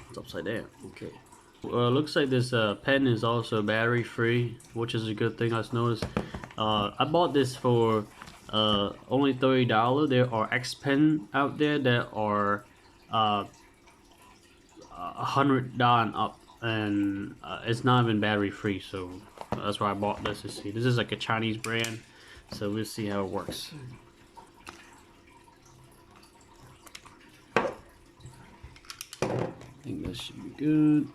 It's upside down. Okay. Looks like this pen is also battery free, which is a good thing I noticed. I bought this for only $30. There are X pen out there that are $100 and up, and it's not even battery free. So that's why I bought this. To see, this is like a Chinese brand, so we'll see how it works. I think that should be good.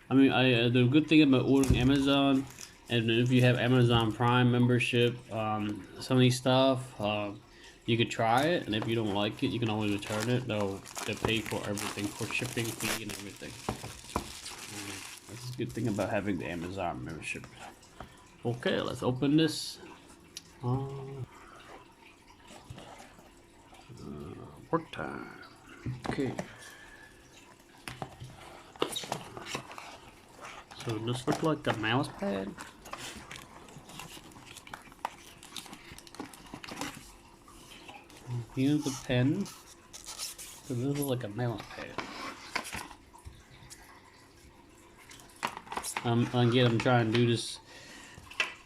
I mean, the good thing about ordering Amazon, and if you have Amazon Prime membership, some of these stuff, you could try it, and if you don't like it, you can always return it. They'll pay for everything, for shipping fee and everything. That's a good thing about having the Amazon membership. Okay, let's open this. Work time. Okay. So this looks like a mouse pad. Here's the pen. So this is like a mouse pad. Again, I'm trying to do this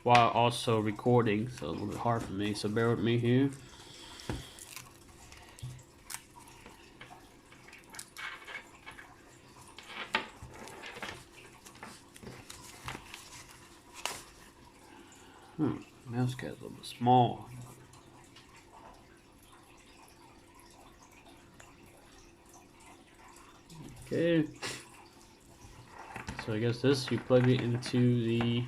while also recording, so a little bit hard for me. So bear with me here. Mouse cad's a little bit small. Okay. So I guess this, you plug it into the,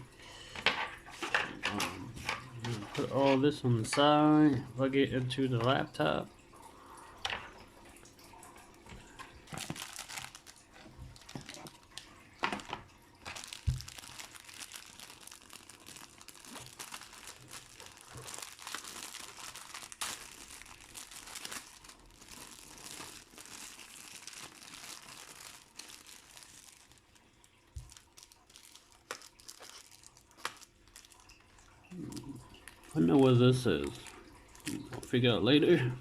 put all this on the side, plug it into the laptop. I don't know what this is. I'll figure out later.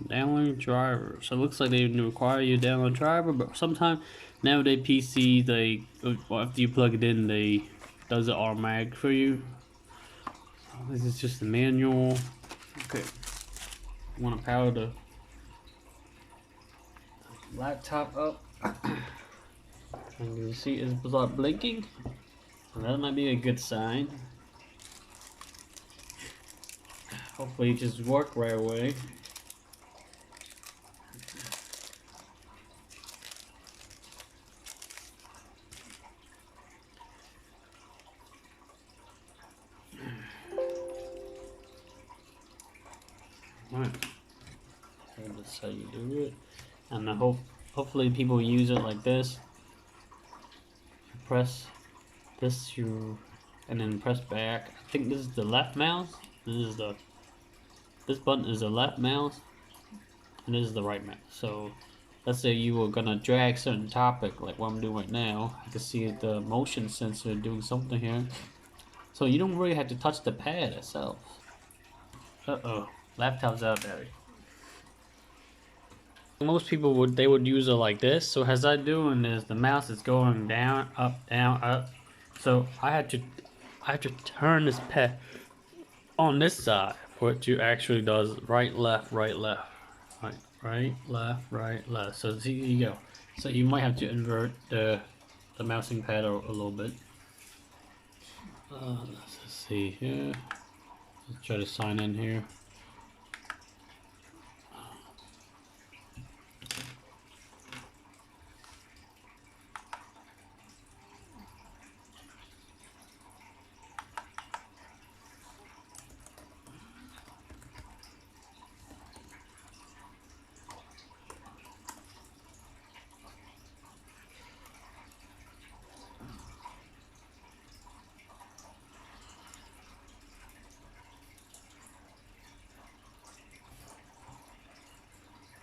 Download driver. So it looks like they require you to download driver, but sometimes nowadays PC, they after you plug it in, they does it automatic for you. So this is just the manual. Okay. You want to power the laptop up, and you see it start blinking. That might be a good sign. Hopefully it just worked right away. Right. That's how you do it. And I hopefully people use it like this. You press this and then press back. I think this is the left mouse. This button is the left mouse, and this is the right mouse. So let's say you were gonna drag certain topic like what I'm doing right now. I can see the motion sensor doing something here. So you don't really have to touch the pad itself. Uh-oh, laptop's out there. Most people would use it like this. So as I'm doing this, the mouse is going down, up. So I had to turn this pad on this side for it to actually does right, left, right, left, right, left, right, left. So here you go. So you might have to invert the mousing pad a little bit. Let's see here. Let's try to sign in here.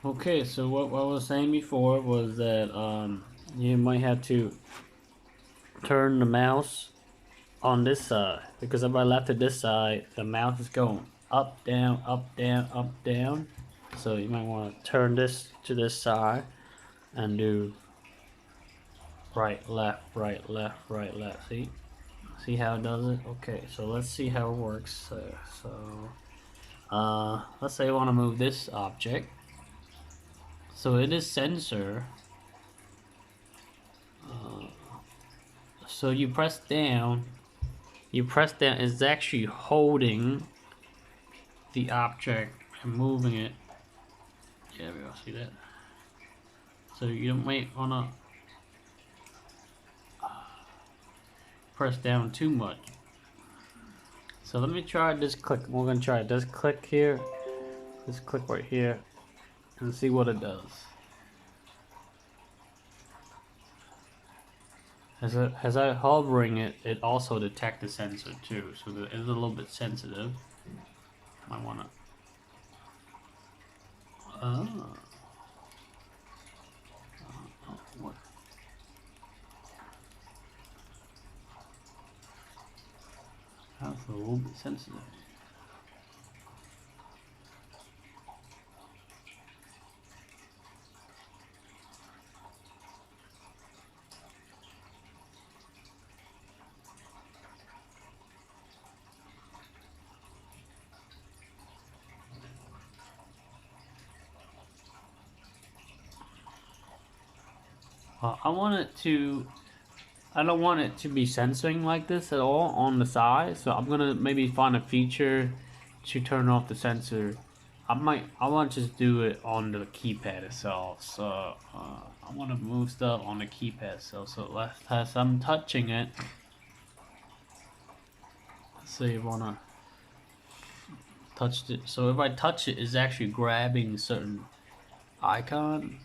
Okay, so what I was saying before was that you might have to turn the mouse on this side, because if I left it this side, the mouse is going up, down, up, down, up, down. So you might want to turn this to this side and do right, left, right, left, right, left. See how it does it? Okay, so let's see how it works. Let's say I want to move this object. So it is sensor. So you press down. It's actually holding the object and moving it. Yeah, we all see that. So you might wanna press down too much. So let me try this click. We're gonna try this click here, this click right here, and see what it does. As I hovering it, it also detects the sensor too, so that it's a little bit sensitive. Might wanna. What? That's a little bit sensitive. I don't want it to be sensing like this at all on the side, so I'm gonna maybe find a feature to turn off the sensor. I want to just do it on the keypad itself. So I want to move stuff on the keypad itself. So as I'm touching it, let's say I wanna touch it. So if I touch it, it's actually grabbing a certain icon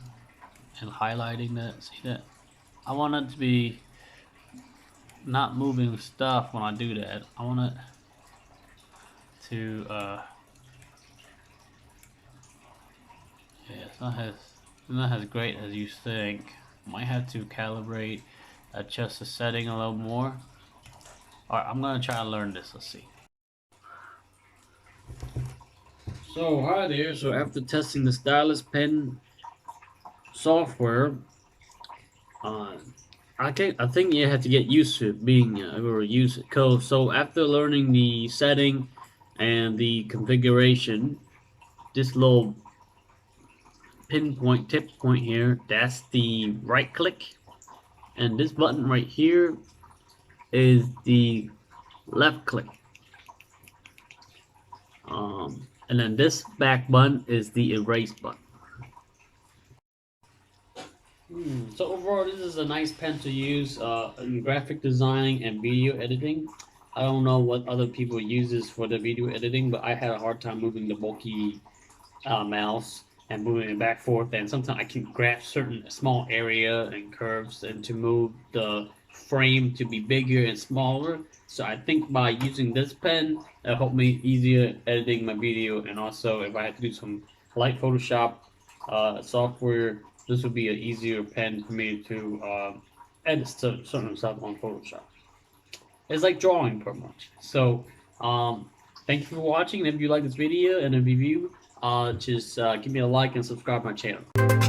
and highlighting that. See that? I want it to be not moving stuff when I do that. I want it to yeah, it's not as great as you think. Might have to calibrate, adjust the setting a little more. Alright, I'm gonna try to learn this. Let's see. So hi there. So after testing the stylus pen software, I think you have to get used to it being able to use it. So after learning the setting and the configuration, this little pinpoint tip point here, that's the right click, and this button right here is the left click. And then this back button is the erase button. So overall, this is a nice pen to use in graphic design and video editing. I don't know what other people use this for the video editing, but I had a hard time moving the bulky mouse and moving it back forth. And sometimes I can grab certain small area and curves and to move the frame to be bigger and smaller. So I think by using this pen, it helped me easier editing my video. And also if I had to do some light Photoshop software, this would be an easier pen for me to edit certain stuff on Photoshop. It's like drawing pretty much. So thank you for watching. If you like this video and a review, just give me a like and subscribe to my channel.